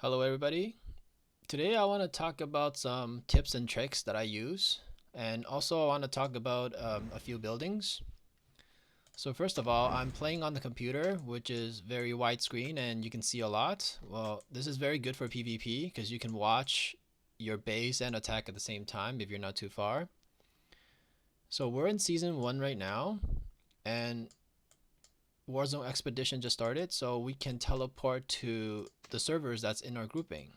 Hello everybody. Today I want to talk about some tips and tricks that I use, and also I want to talk about a few buildings. So first of all, I'm playing on the computer, which is very widescreen and you can see a lot. Well, this is very good for PvP because you can watch your base and attack at the same time if you're not too far. So we're in season 1 right now, and Warzone Expedition just started, so we can teleport to the servers that's in our grouping.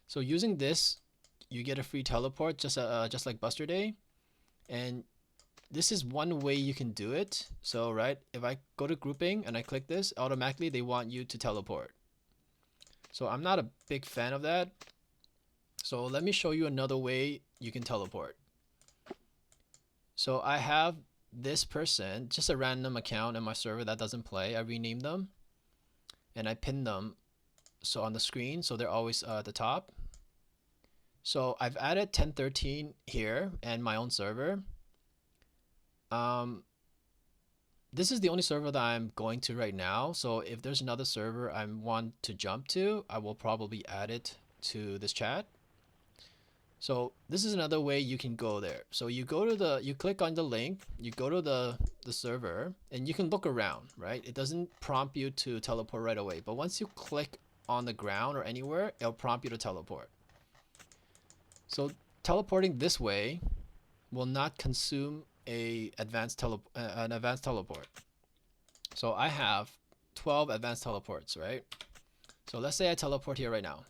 So using this, you get a free teleport just like Buster Day, and this is one way you can do it. So right, if I go to grouping and I click this, automatically they want you to teleport. So I'm not a big fan of that. So let me show you another way you can teleport. So I have this person, just a random account in my server that doesn't play. I renamed them and I pinned them so on the screen so they're always at the top. So I've added 1013 here and my own server. Um, this is the only server that I'm going to right now. So if there's another server I want to jump to, I will probably add it to this chat. So this is another way you can go there. So you go to you click on the link, you go to the server, and you can look around, right? It doesn't prompt you to teleport right away, but once you click on the ground or anywhere, it'll prompt you to teleport. So teleporting this way will not consume an advanced teleport. So I have 12 advanced teleports, right? So let's say I teleport here right now.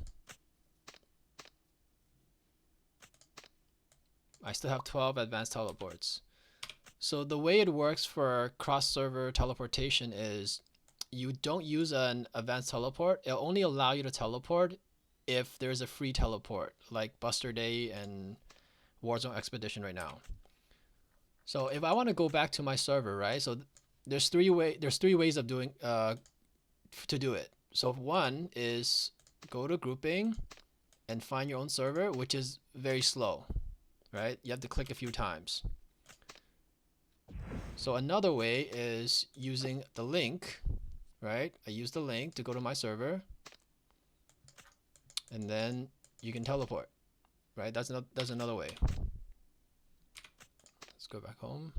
I still have 12 advanced teleports. So the way it works for cross-server teleportation is you don't use an advanced teleport. It'll only allow you to teleport if there's a free teleport, like Buster Day and Warzone Expedition right now. So if I want to go back to my server, right? So there's three ways of doing to do it. So one is go to grouping and find your own server, which is very slow, right? You have to click a few times. So another way is using the link, right? I use the link to go to my server, and then you can teleport, right? That's another way. Let's go back home.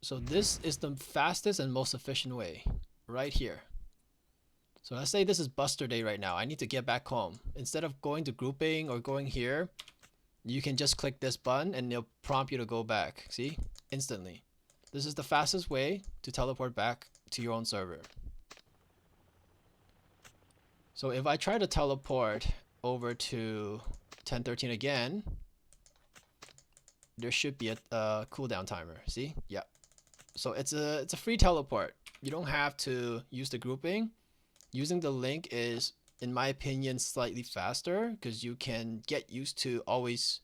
So this is the fastest and most efficient way, right here. So let's say this is Buster Day right now. I need to get back home. Instead of going to grouping or going here, you can just click this button and it'll prompt you to go back. See? Instantly. This is the fastest way to teleport back to your own server. So if I try to teleport over to 1013 again, there should be a cooldown timer. See? Yeah. So it's a free teleport. You don't have to use the grouping. Using the link is, in my opinion, slightly faster because you can get used to always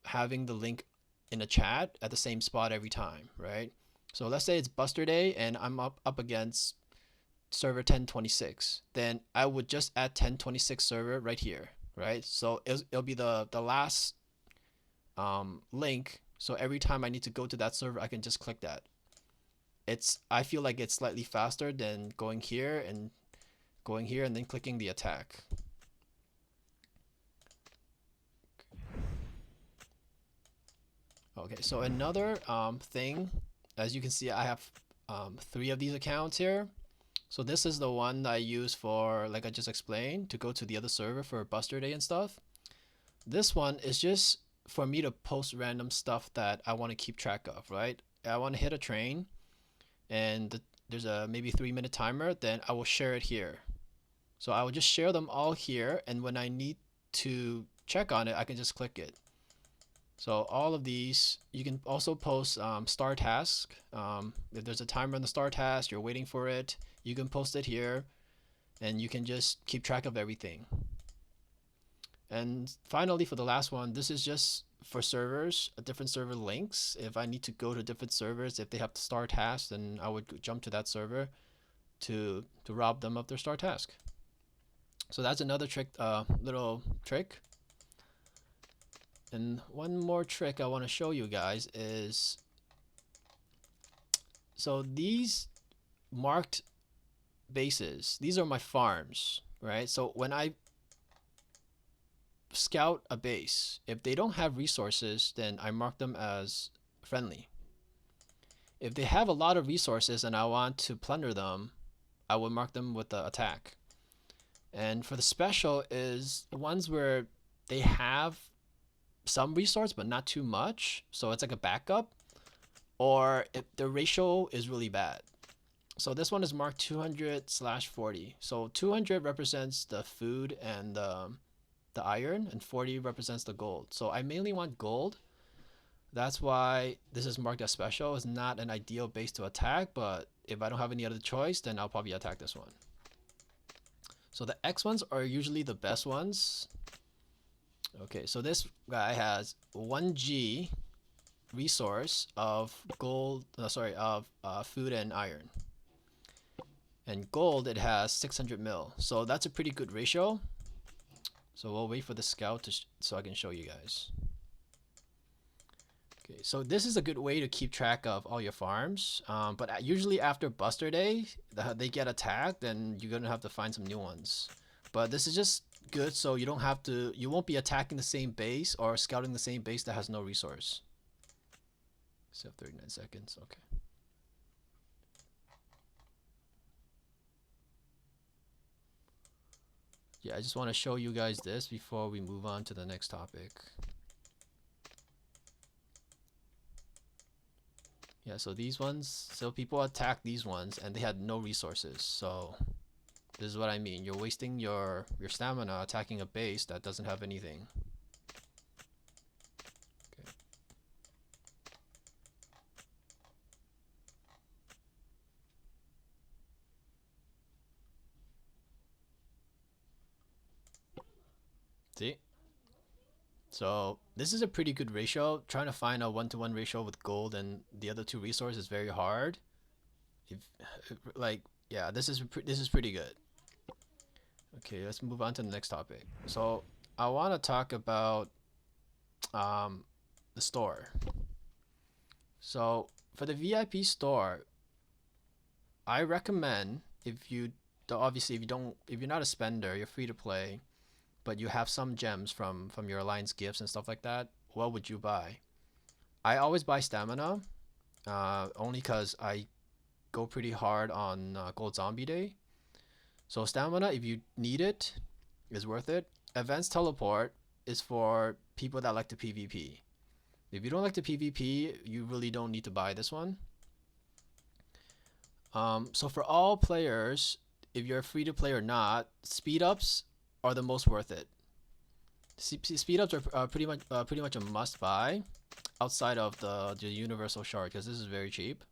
having the link in a chat at the same spot every time, right? So let's say it's Buster Day and I'm up against server 1026. Then I would just add 1026 server right here, right? So it'll be the last link. So every time I need to go to that server, I can just click that. I feel like it's slightly faster than going here and then clicking the attack. Okay, so another thing, as you can see, I have 3 of these accounts here. So this is the one that I use for, like I just explained, to go to the other server for Buster Day and stuff. This one is just for me to post random stuff that I want to keep track of, right? I want to hit a train and there's a maybe 3-minute timer, then I will share it here. So I will just share them all here, and when I need to check on it, I can just click it. So all of these, you can also post star task. If there's a timer on the star task, you're waiting for it, you can post it here, and you can just keep track of everything. And finally, for the last one, this is just for servers, different server links. If I need to go to different servers, if they have the star task, then I would jump to that server to rob them of their star task. So that's another trick, little trick. And one more trick I want to show you guys is, so these marked bases. These are my farms, right? So when I scout a base, if they don't have resources, then I mark them as friendly. If they have a lot of resources and I want to plunder them, I will mark them with the attack. And for the special is ones where they have some resource but not too much, so it's like a backup, or if the ratio is really bad. So this one is marked 200/40. So 200 represents the food and the iron, and 40 represents the gold. So I mainly want gold. That's why this is marked as special. It's not an ideal base to attack, but if I don't have any other choice, then I'll probably attack this one. So the X ones are usually the best ones. Okay, so this guy has 1G resource of gold, of food and iron. And gold, it has 600 mil. So that's a pretty good ratio. So we'll wait for the scout so I can show you guys. Okay, so this is a good way to keep track of all your farms. But usually after Buster Day, they get attacked, and you're gonna have to find some new ones. But this is just good so you won't be attacking the same base or scouting the same base that has no resource. So 39 seconds, okay. Yeah, I just want to show you guys this before we move on to the next topic. Yeah, so these ones, so people attack these ones and they had no resources. So this is what I mean. You're wasting your stamina attacking a base that doesn't have anything. Okay. See? So this is a pretty good ratio. Trying to find a 1-to-1 ratio with gold and the other two resources is very hard. Yeah, this is pretty good. Okay, let's move on to the next topic. So I want to talk about the store. So for the VIP store, I recommend if you're not a spender, you're free to play, but you have some gems from your alliance gifts and stuff like that. What would you buy? I always buy stamina, only because I go pretty hard on Gold Zombie Day. So stamina, if you need it, is worth it. Advanced teleport is for people that like to PvP. If you don't like to PvP, you really don't need to buy this one. So for all players, if you're free to play or not, speed ups are the most worth it. Speed ups are pretty much a must buy outside of the universal shard, because this is very cheap.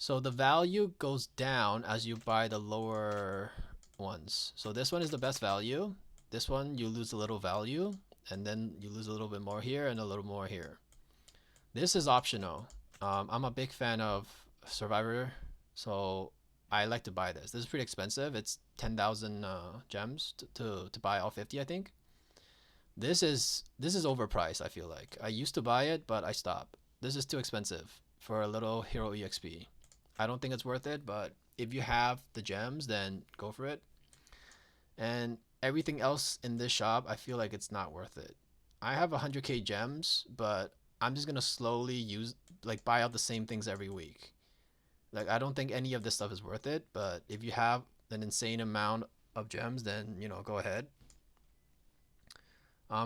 So the value goes down as you buy the lower ones. So this one is the best value. This one you lose a little value, and then you lose a little bit more here and a little more here. This is optional. I'm a big fan of Survivor, so I like to buy this. This is pretty expensive. It's 10,000 gems to buy all 50, I think. This is overpriced, I feel like. I used to buy it, but I stopped. This is too expensive for a little hero EXP. I don't think it's worth it, but if you have the gems, then go for it. And everything else in this shop, I feel like it's not worth it. I have 100k gems, but I'm just gonna slowly buy out the same things every week. Like, I don't think any of this stuff is worth it, but if you have an insane amount of gems, then, go ahead.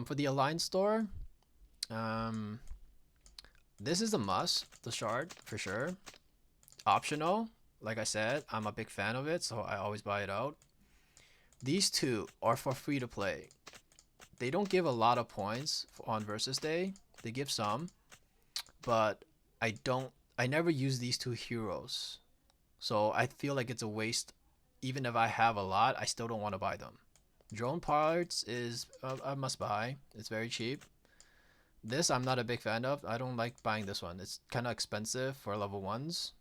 For the Alliance store, this is a must, the shard, for sure. Optional, like I said, I'm a big fan of it, so I always buy it out. These two are for free to play. They don't give a lot of points on versus day. They give some, but I never use these two heroes. So I feel like it's a waste. Even if I have a lot, I still don't want to buy them. Drone parts is a must buy. It's very cheap. This I'm not a big fan of. I don't like buying this one. It's kind of expensive for level 1s.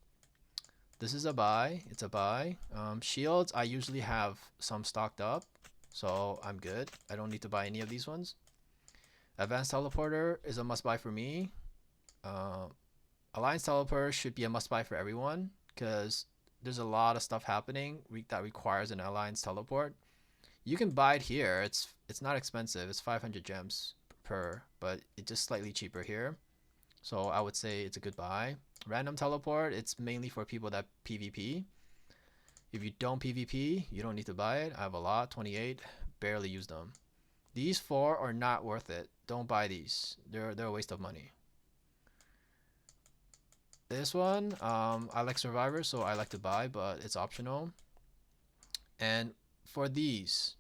This is a buy. It's a buy. Shields, I usually have some stocked up, so I'm good. I don't need to buy any of these ones. Advanced Teleporter is a must buy for me. Alliance Teleporter should be a must buy for everyone, because there's a lot of stuff happening that requires an alliance teleport. You can buy it here. It's not expensive. It's 500 gems per, but it's just slightly cheaper here. So I would say it's a good buy. Random teleport, it's mainly for people that PvP. If you don't PvP, you don't need to buy it. I have a lot, 28, barely use them. These 4 are not worth it. Don't buy these. They're a waste of money. This one, I like Survivor, so I like to buy, but it's optional. And for these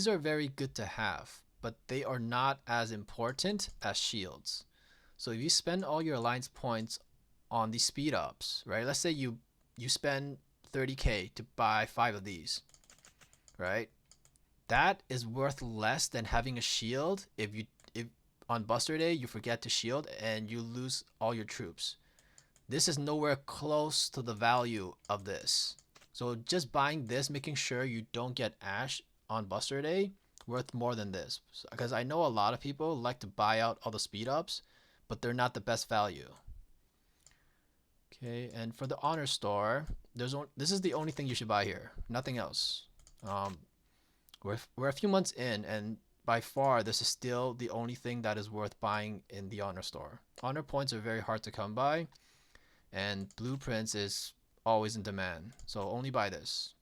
are very good to have, but they are not as important as shields. So if you spend all your alliance points on these speed ups, right? Let's say you spend 30k to buy 5 of these, right? That is worth less than having a shield if on Buster Day you forget to shield and you lose all your troops. This is nowhere close to the value of this. So just buying this, making sure you don't get Ash on Buster Day, worth more than this. Because I know a lot of people like to buy out all the speed ups, but they're not the best value. Okay, and for the honor store, this is the only thing you should buy here. Nothing else. We're a few months in, and by far this is still the only thing that is worth buying in the honor store. Honor points are very hard to come by, and blueprints is always in demand, so only buy this.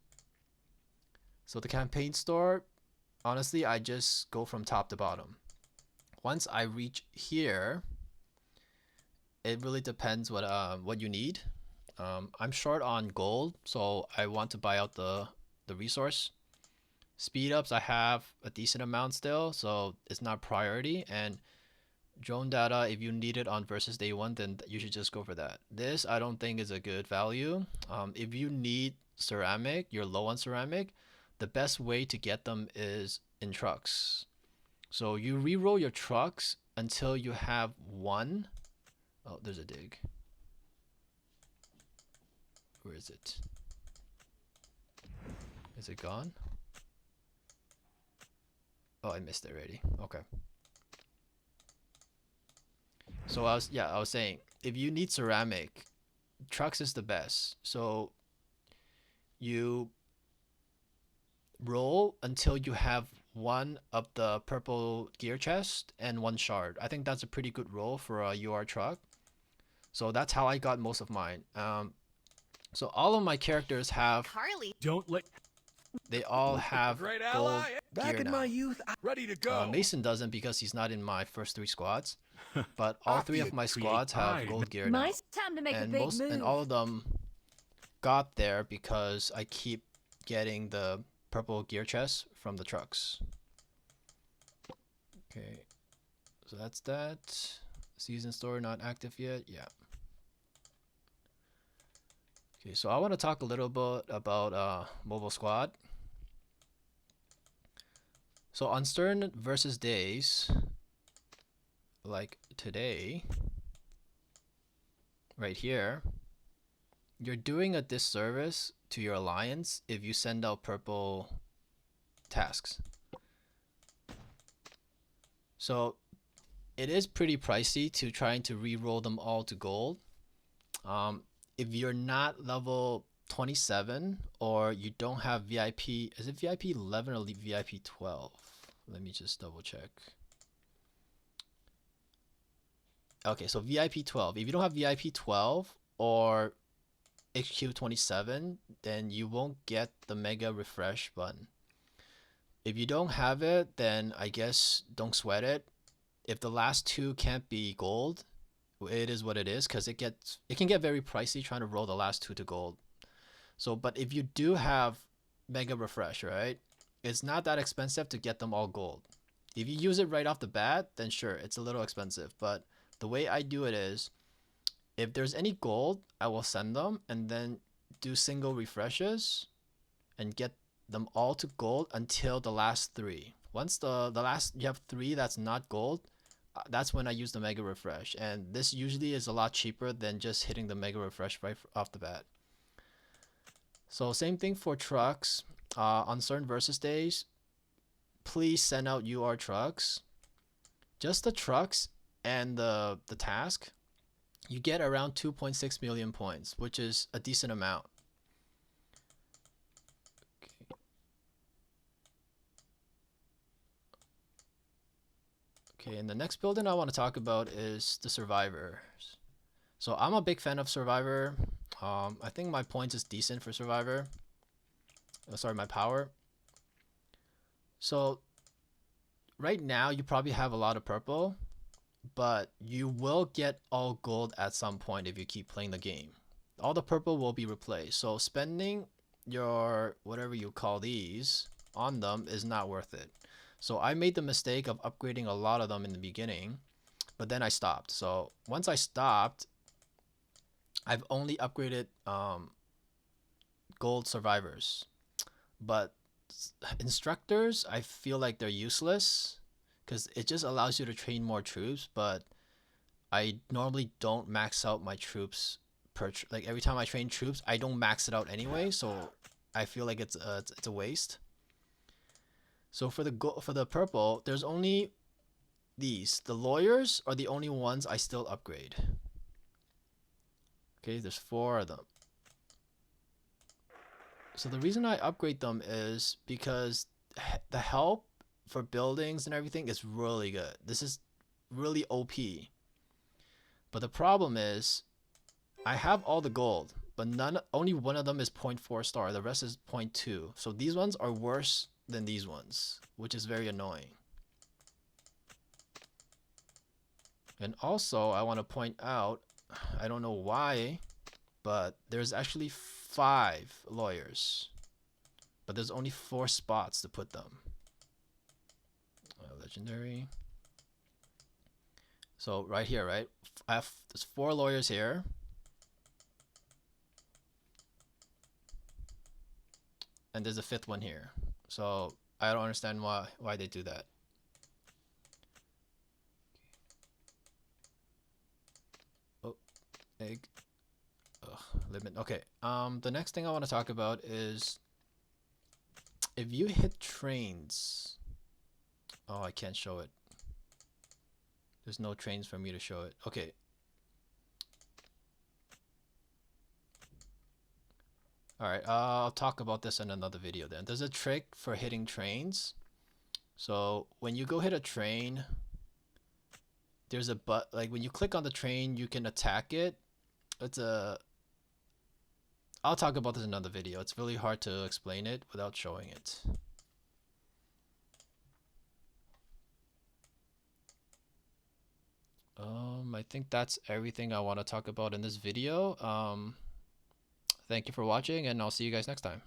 So the campaign store, honestly, I just go from top to bottom. Once I reach here, it really depends what you need. I'm short on gold, so I want to buy out the resource. Speed ups, I have a decent amount still, so it's not priority. And drone data, if you need it on versus day 1, then you should just go for that. This I don't think is a good value. If you need ceramic, you're low on ceramic, the best way to get them is in trucks. So you reroll your trucks until you have 1. Oh, there's a dig. Where is it? Is it gone? Oh, I missed it already. Okay. So I was saying, if you need ceramic, trucks is the best. So you roll until you have 1 of the purple gear chest and 1 shard. I think that's a pretty good roll for a UR truck. So that's how I got most of mine. So all of my characters have Carly. they all have Great gold ally. Back gear in now. my youth, Ready to go. Mason doesn't because he's not in my first 3 squads, but all 3 of my Create squads have pride. gold gear now. My time to make a And big move. and all of them got there because I keep getting the purple gear chests from the trucks. Okay, so that's that. Season store not active yet. Yeah. Okay, so I want to talk a little bit about Mobile Squad. So on Stern versus days, like today, right here, you're doing a disservice to your alliance if you send out purple tasks. So it is pretty pricey to trying to re-roll them all to gold. If you're not level 27 or you don't have VIP, is it VIP 11 or VIP 12? Let me just double check. Okay, so VIP 12. If you don't have VIP 12 or HQ 27, then you won't get the mega refresh button. If you don't have it, then I guess don't sweat it. If the last 2 can't be gold, it is what it is, because it can get very pricey trying to roll the last 2 to gold. So, but if you do have mega refresh, right, it's not that expensive to get them all gold. If you use it right off the bat, then sure, it's a little expensive. But the way I do it is, if there's any gold, I will send them and then do single refreshes and get them all to gold until the last 3. Once the last, you have 3 that's not gold, that's when I use the mega refresh. And this usually is a lot cheaper than just hitting the mega refresh right off the bat. So same thing for trucks. On certain versus days, please send out UR trucks. Just the trucks and the task, you get around 2.6 million points, which is a decent amount. Okay, and the next building I want to talk about is the Survivors. So I'm a big fan of Survivor. I think my points is decent for Survivor. Sorry, my power. So right now you probably have a lot of purple, but you will get all gold at some point if you keep playing the game. All the purple will be replaced. So spending your whatever you call these on them is not worth it. So I made the mistake of upgrading a lot of them in the beginning, but then I stopped. So once I stopped, I've only upgraded gold survivors. But instructors, I feel like they're useless because it just allows you to train more troops, but I normally don't max out my troops like every time I train troops, I don't max it out anyway, so I feel like it's a waste. So for the purple, there's only these. The lawyers are the only ones I still upgrade. Okay, there's 4 of them. So the reason I upgrade them is because the help for buildings and everything is really good. This is really OP. But the problem is I have all the gold, but only one of them is 0.4 star. The rest is 0.2. So these ones are worse than these ones, which is very annoying. And also I want to point out, I don't know why, but there's actually 5 lawyers, but there's only 4 spots to put them. Legendary. So right here, right? There's 4 lawyers here. And there's a 5th one here. So I don't understand why they do that. Oh, egg. Ugh, limit. Okay. The next thing I want to talk about is if you hit trains. Oh, I can't show it. There's no trains for me to show it. Okay. Alright, I'll talk about this in another video then. There's a trick for hitting trains. So when you go hit a train, there's a like when you click on the train, you can attack it. I'll talk about this in another video. It's really hard to explain it without showing it. I think that's everything I want to talk about in this video. Thank you for watching, and I'll see you guys next time.